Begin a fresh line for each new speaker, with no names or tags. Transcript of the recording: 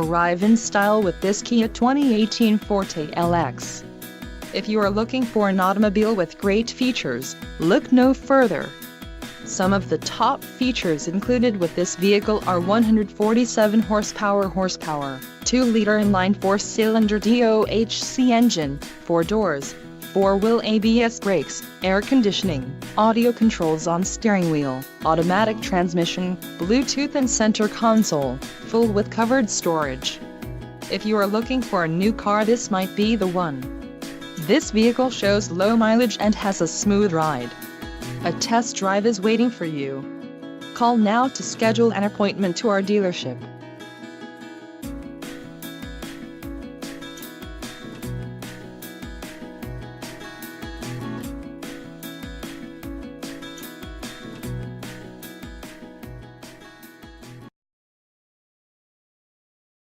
Arrive in style with this Kia 2018 Forte LX. If you are looking for an automobile with great features, look no further. Some of the top features included with this vehicle are 147 horsepower, 2-liter inline 4-cylinder DOHC engine, 4 doors, 4-wheel ABS brakes, air conditioning, audio controls on steering wheel, automatic transmission, Bluetooth and center console, full with covered storage. If you are looking for a new car, this might be the one. This vehicle shows low mileage and has a smooth ride. A test drive is waiting for you. Call now to schedule an appointment to our dealership.